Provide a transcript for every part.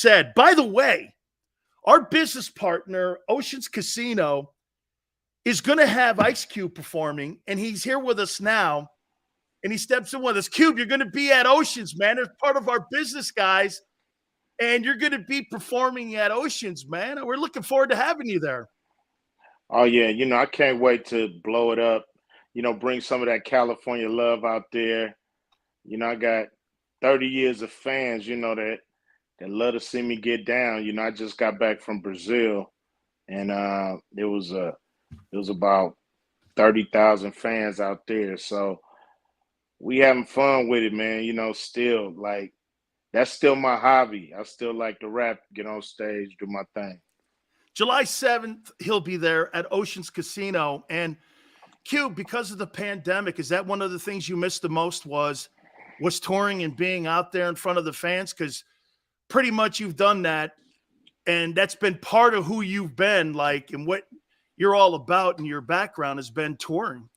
said. By the way, our business partner, Oceans Casino, is going to have Ice Cube performing, and he's here with us now, and he steps in with us. Cube, you're going to be at Oceans, man. As part of our business guys, and you're going to be performing at Oceans, man. We're looking forward to having you there. Oh, yeah. I can't wait to blow it up, bring some of that California love out there. I got 30 years of fans, that love to see me get down. I just got back from Brazil, and it was about 30,000 fans out there. So we having fun with it, man. Still, like, that's still my hobby. I still like to rap, get on stage, do my thing. July 7th, he'll be there at Oceans Casino. And Cube, because of the pandemic, is that one of the things you missed the most was touring and being out there in front of the fans? Because pretty much you've done that, and that's been part of who you've been, like, and what you're all about, and your background has been touring.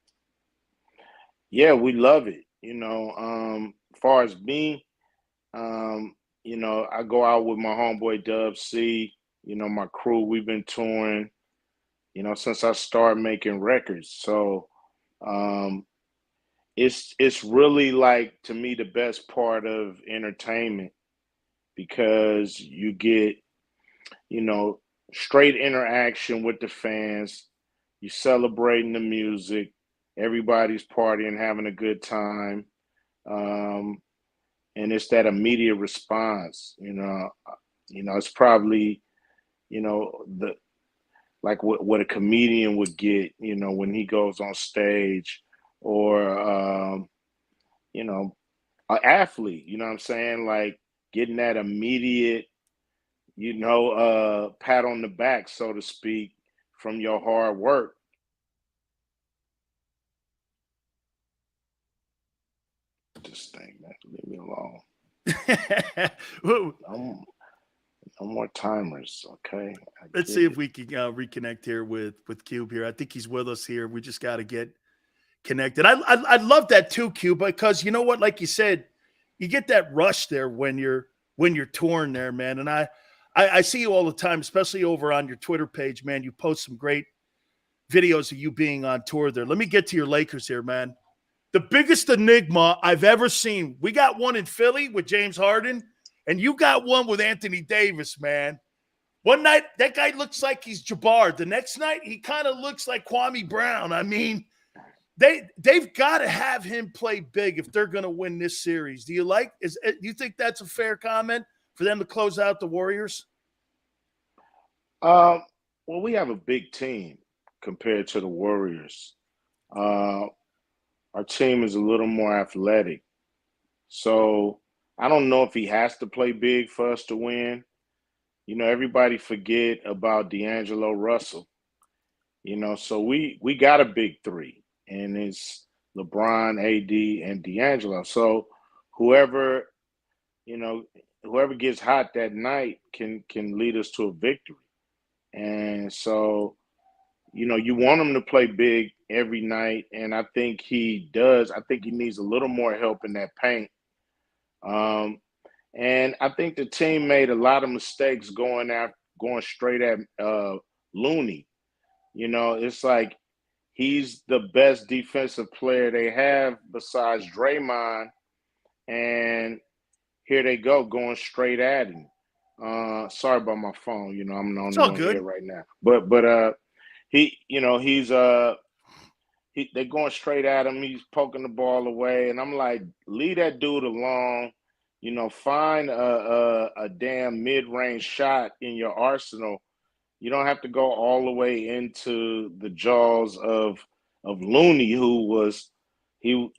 Yeah, we love it. As far as me, I go out with my homeboy Dub C, my crew. We've been touring, since I started making records. So it's really, like, to me, the best part of entertainment, because you get, straight interaction with the fans. You celebrating the music. Everybody's partying, having a good time. And it's that immediate response, it's probably, like what a comedian would get, when he goes on stage, or, an athlete, you know what I'm saying? Like, getting that immediate, pat on the back, so to speak, from your hard work. This thing, man, leave me alone. No more timers, okay? Let's see if we can reconnect here with Cube here. I think he's with us here. We just got to get connected. I love that too, Cube, because you know what? Like you said, you get that rush there when you're touring there, man. And I see you all the time, especially over on your Twitter page, man. You post some great videos of you being on tour there. Let me get to your Lakers here, man. The biggest enigma I've ever seen. We got one in Philly with James Harden, and you got one with Anthony Davis, man. One night, that guy looks like he's Jabbar. The next night, he kind of looks like Kwame Brown. I mean, they've got to have him play big if they're going to win this series. Do you think that's a fair comment for them to close out the Warriors? Well, we have a big team compared to the Warriors. Our team is a little more athletic. So I don't know if he has to play big for us to win. Everybody forget about D'Angelo Russell. So we got a big three, and it's LeBron, AD, and D'Angelo. So whoever gets hot that night can lead us to a victory. And so, you want him to play big every night, and I think he does. I think he needs a little more help in that paint. And I think the team made a lot of mistakes going straight at Looney. It's like he's the best defensive player they have besides Draymond, and here they go going straight at him. Sorry about my phone. I'm on here right now, but they're going straight at him. He's poking the ball away, and I'm like, leave that dude alone. Find a damn mid-range shot in your arsenal. You don't have to go all the way into the jaws of Looney, who was he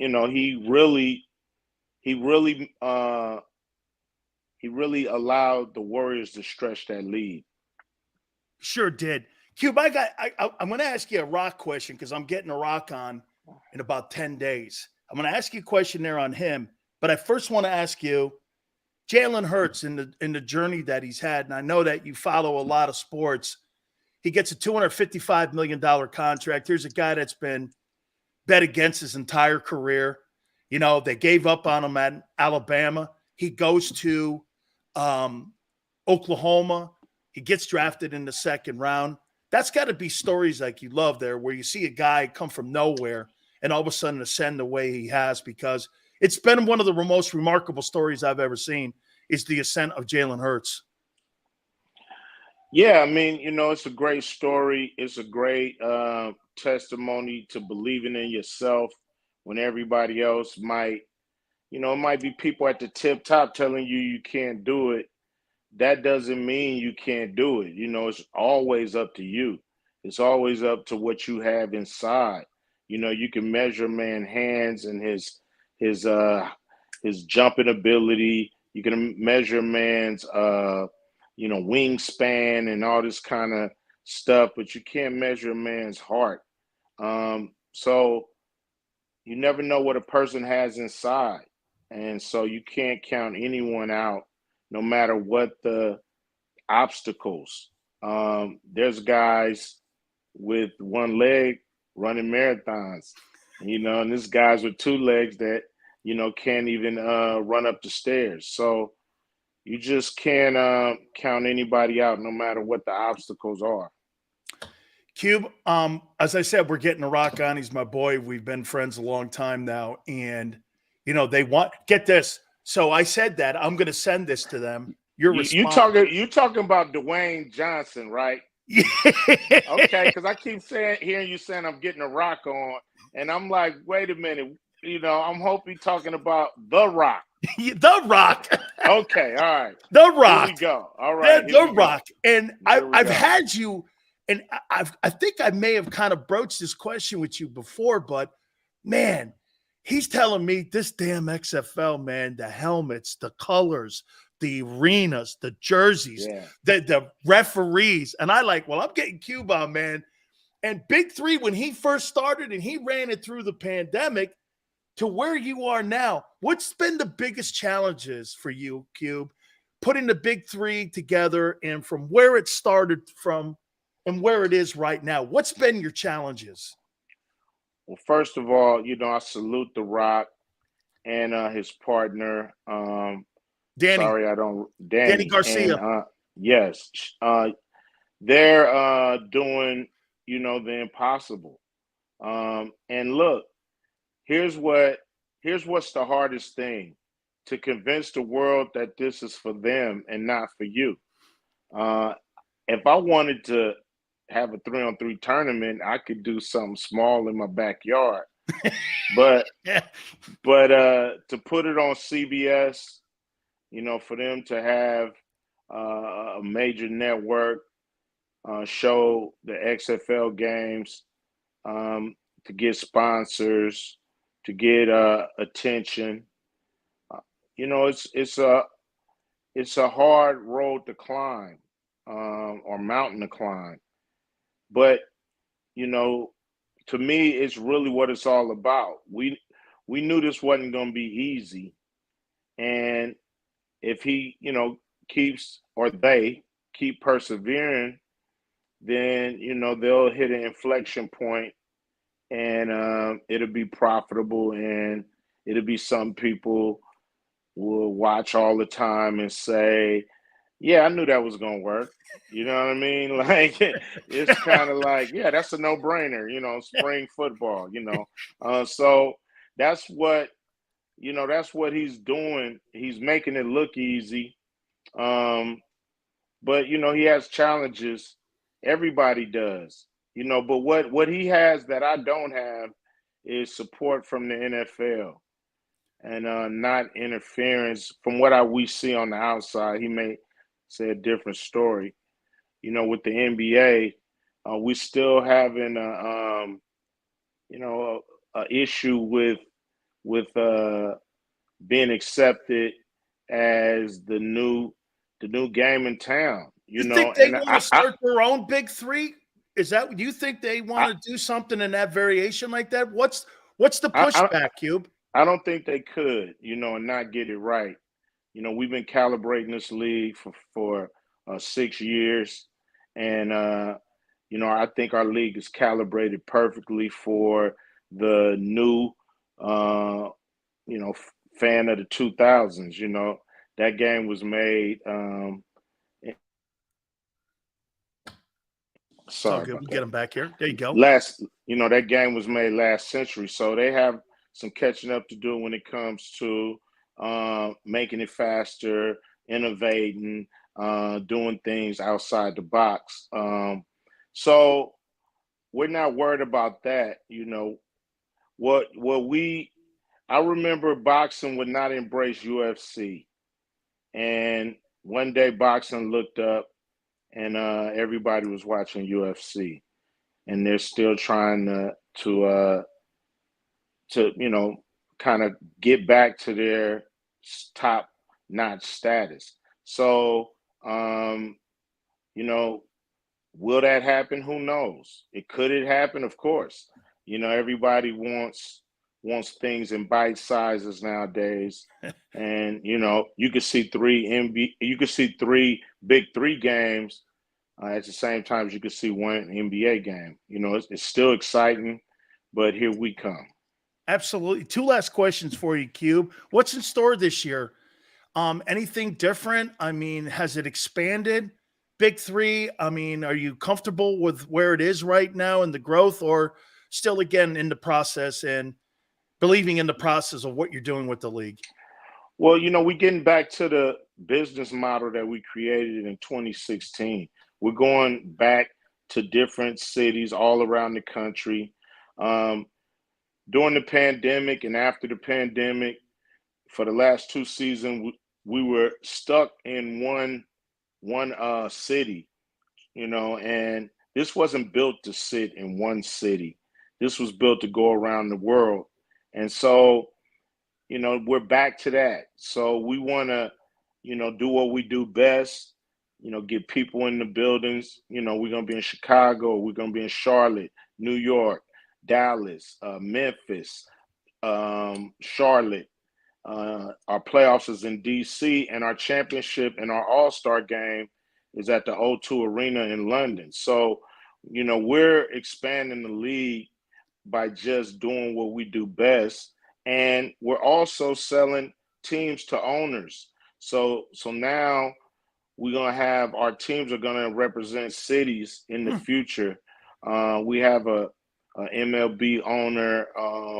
allowed the Warriors to stretch that lead. Sure did. Cube, I'm going to ask you a rock question because I'm getting a rock on in about 10 days. I'm going to ask you a question there on him, but I first want to ask you, Jalen Hurts in the journey that he's had, and I know that you follow a lot of sports. He gets a $255 million contract. Here's a guy that's been bet against his entire career. They gave up on him at Alabama. He goes to Oklahoma. He gets drafted in the second round. That's got to be stories like you love there, where you see a guy come from nowhere and all of a sudden ascend the way he has, because it's been one of the most remarkable stories I've ever seen is the ascent of Jalen Hurts. Yeah, I mean, it's a great story. It's a great testimony to believing in yourself when everybody else might, it might be people at the tip top telling you can't do it. That doesn't mean you can't do it. It's always up to you. It's always up to what you have inside. You can measure man's hands and his jumping ability. You can measure man's wingspan and all this kind of stuff, but you can't measure a man's heart. So you never know what a person has inside. And so you can't count anyone out, no matter what the obstacles. There's guys with one leg running marathons, and there's guys with two legs that, can't even run up the stairs. So you just can't count anybody out, no matter what the obstacles are. Cube, as I said, we're getting a rock on. He's my boy. We've been friends a long time now. And, they want – get this. So I said that. I'm going to send this to them. You talking about Dwayne Johnson, right? Yeah. Okay, because I keep hearing you saying I'm getting a rock on. And I'm like, wait a minute. I'm hoping you're talking about The Rock. The Rock. Okay, all right. The Rock. Here we go. All right. The Rock. And I've had you, and I think I may have kind of broached this question with you before, but man, he's telling me this damn XFL, man, the helmets, the colors, the arenas, the jerseys, the referees. And I'm getting Cube on, man. And Big3, when he first started and he ran it through the pandemic to where you are now, what's been the biggest challenges for you, Cube, putting the Big3 together and from where it started from and where it is right now? What's been your challenges? Well, first of all, I salute The Rock and his partner. Danny Garcia. And, yes. They're doing, the impossible. And look, here's what's the hardest thing: to convince the world that this is for them and not for you. If I wanted to have a 3-on-3 tournament, I could do something small in my backyard. but to put it on CBS, for them to have a major network show the XFL games, to get sponsors, to get attention, it's a hard road to climb, or mountain to climb. But to me, it's really what it's all about. We knew this wasn't going to be easy, and if he, keeps, or they keep persevering, then they'll hit an inflection point, and it'll be profitable, and it'll be some people will watch all the time and say, yeah, I knew that was going to work. You know what I mean? Like, it's kind of like, yeah, that's a no-brainer, spring football, so that's what he's doing. He's making it look easy. But, he has challenges. Everybody does, but what he has that I don't have is support from the NFL, and not interference. From what we see on the outside, he may say a different story. With the NBA, we still having a issue with being accepted as the new game in town. You think they want to start their own Big3? Is that, do you think they want to do something in that variation like that? What's the pushback, Cube? I don't think they could, and not get it right. We've been calibrating this league for 6 years, and I think our league is calibrated perfectly for the new, fan of the 2000s. That game was made all Sorry good. about We'll get that. him back here. There you go. That game was made last century, so they have some catching up to do when it comes to making it faster, innovating, doing things outside the box. So we're not worried about that. I remember boxing would not embrace UFC, and one day boxing looked up, and everybody was watching UFC, and they're still trying to kind of get back to their top notch status. So, you know, will that happen? Who knows? Could it happen? Of course. Everybody wants things in bite sizes nowadays, and you could see three Big 3 games at the same time as you could see one NBA game. It's still exciting, but here we come. Absolutely. Two last questions for you, Cube. What's in store this year? Anything different? I mean, has it expanded? Big 3. I mean, are you comfortable with where it is right now and the growth, or still again in the process and believing in the process of what you're doing with the league? Well, we're getting back to the business model that we created in 2016. We're going back to different cities all around the country. During the pandemic and after the pandemic, for the last 2 seasons, we were stuck in one city, and this wasn't built to sit in one city. This was built to go around the world. And so, we're back to that. So we want to, do what we do best, get people in the buildings. We're going to be in Chicago, we're going to be in Charlotte, New York, Dallas, Memphis, Charlotte. Our playoffs is in DC, and our championship and our all-star game is at the O2 Arena in London. So, we're expanding the league by just doing what we do best. And we're also selling teams to owners. So now we're going to have our teams are going to represent cities in the future. We have a MLB owner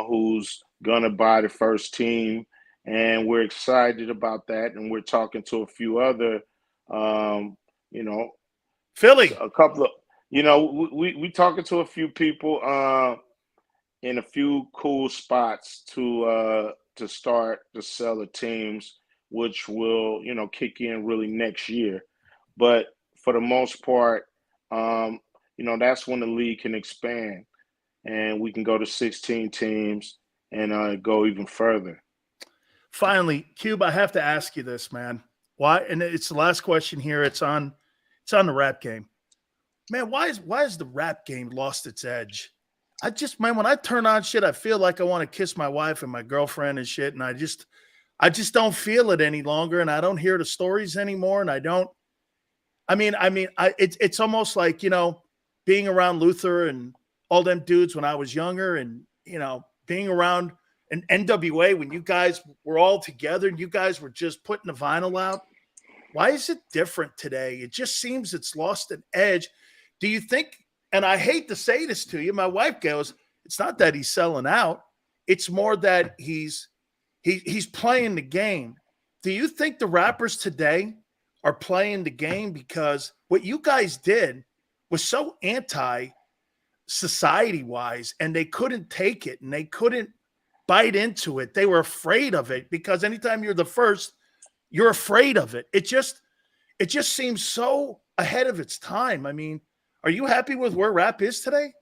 who's going to buy the first team, and we're excited about that. And we're talking to a few other, Philly. a couple of, we talking to a few people in a few cool spots to start to sell the teams, which will kick in really next year. But for the most part, that's when the league can expand, and we can go to 16 teams and go even further. Finally, Cube, I have to ask you this, man. Why? And it's the last question here. It's on the rap game. Man, why is the rap game lost its edge? Man, when I turn on shit, I feel like I want to kiss my wife and my girlfriend and shit. And I just don't feel it any longer. And I don't hear the stories anymore. And it's almost like, being around Luther and all them dudes when I was younger, and, being around an NWA when you guys were all together and you guys were just putting the vinyl out. Why is it different today? It just seems it's lost an edge. Do you think, and I hate to say this to you, my wife goes, it's not that he's selling out. It's more that he's playing the game. Do you think the rappers today are playing the game because what you guys did was so anti society wise, and they couldn't take it and they couldn't bite into it? They were afraid of it because anytime you're the first, you're afraid of it. It just seems so ahead of its time. I mean, are you happy with where rap is today?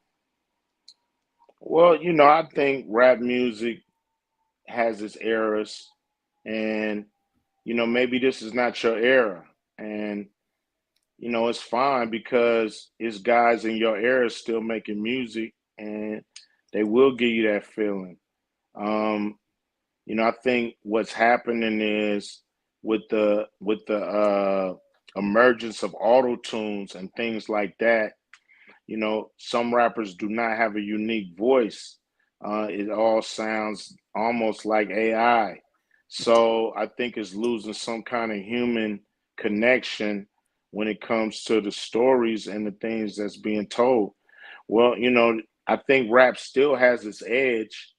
Well, I think rap music has its eras, and maybe this is not your era, and it's fine because it's guys in your era still making music, and they will give you that feeling. I think what's happening is with the emergence of auto tunes and things like that. Some rappers do not have a unique voice. It all sounds almost like AI. So I think it's losing some kind of human connection when it comes to the stories and the things that's being told. Well, I think rap still has its edge,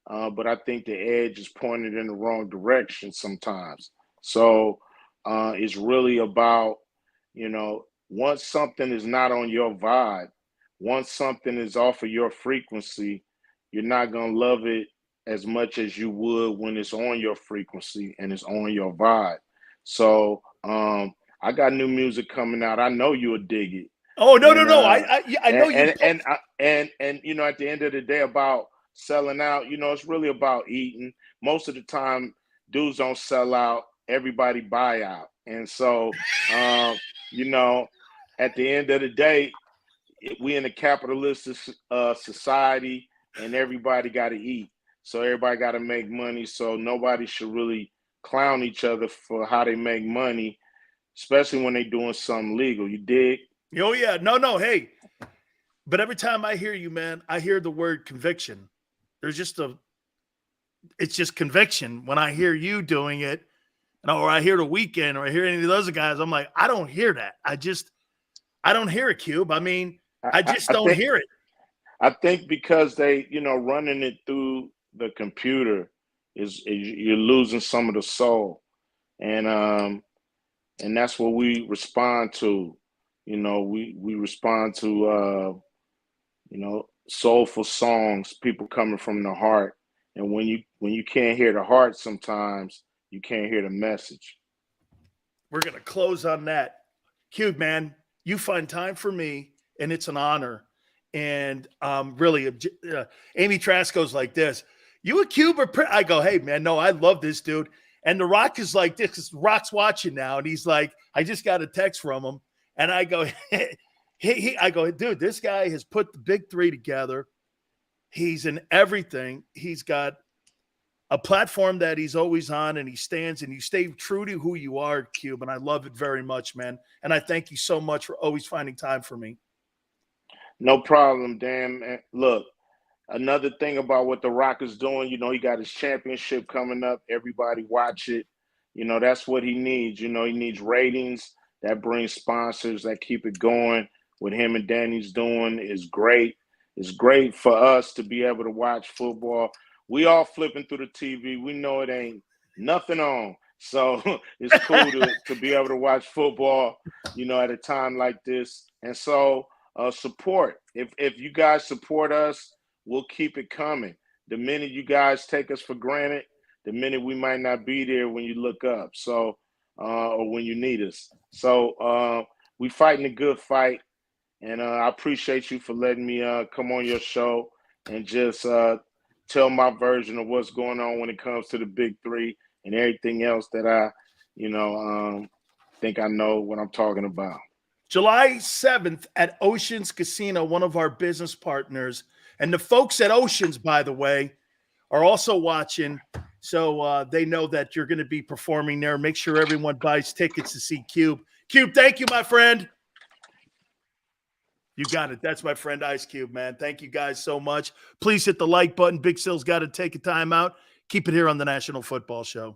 but I think the edge is pointed in the wrong direction sometimes. So it's really about, once something is not on your vibe, once something is off of your frequency, you're not going to love it as much as you would when it's on your frequency and it's on your vibe. So I got new music coming out. I know you'll dig it. Oh, no, And, no, no. I know you. And at the end of the day, about selling out, it's really about eating. Most of the time, dudes don't sell out. Everybody buy out. And so, at the end of the day, we in a capitalistic society, and everybody got to eat. So everybody got to make money. So nobody should really clown each other for how they make money, especially when they're doing something legal. You dig? Oh, yeah. No. Hey, but every time I hear you, man, I hear the word conviction. There's just it's just conviction. When I hear you doing it, or I hear The Weeknd, or I hear any of those guys, I'm like, I don't hear that. I don't hear it, Cube. I mean, I just don't hear it. I think because they, running it through the computer is you're losing some of the soul. And that's what we respond to. We respond to soulful songs, people coming from the heart. And when you can't hear the heart, sometimes you can't hear the message. We're gonna close on that. Cube, man, you find time for me, and it's an honor. And really, Amy Trasko's like this. You a Cube or I go, hey man, no, I love this dude. And The Rock is like this. 'Cause Rock's watching now, and he's like, I just got a text from him, and I go, I go, dude, this guy has put the big three together. He's in everything. He's got a platform that he's always on, and he stands, and you stay true to who you are, Cube. And I love it very much, man. And I thank you so much for always finding time for me. No problem, Dan. Look, another thing about what The Rock is doing, he got his championship coming up. Everybody watch it. That's what he needs. He needs ratings. That brings sponsors that keep it going. What him and Danny's doing is great. It's great for us to be able to watch football. We all flipping through the TV. We know it ain't nothing on. So it's cool to be able to watch football, at a time like this. And so support. If you guys support us, we'll keep it coming. The minute you guys take us for granted, the minute we might not be there when you look up. So or when you need us. So we fighting a good fight. And I appreciate you for letting me come on your show and just tell my version of what's going on when it comes to the big three and everything else that I, think I know what I'm talking about. July 7th at Oceans Casino, one of our business partners. And the folks at Oceans, by the way, are also watching. So they know that you're going to be performing there. Make sure everyone buys tickets to see Cube. Cube, thank you, my friend. You got it. That's my friend Ice Cube, man. Thank you guys so much. Please hit the like button. Big Sil's got to take a time out. Keep it here on the National Football Show.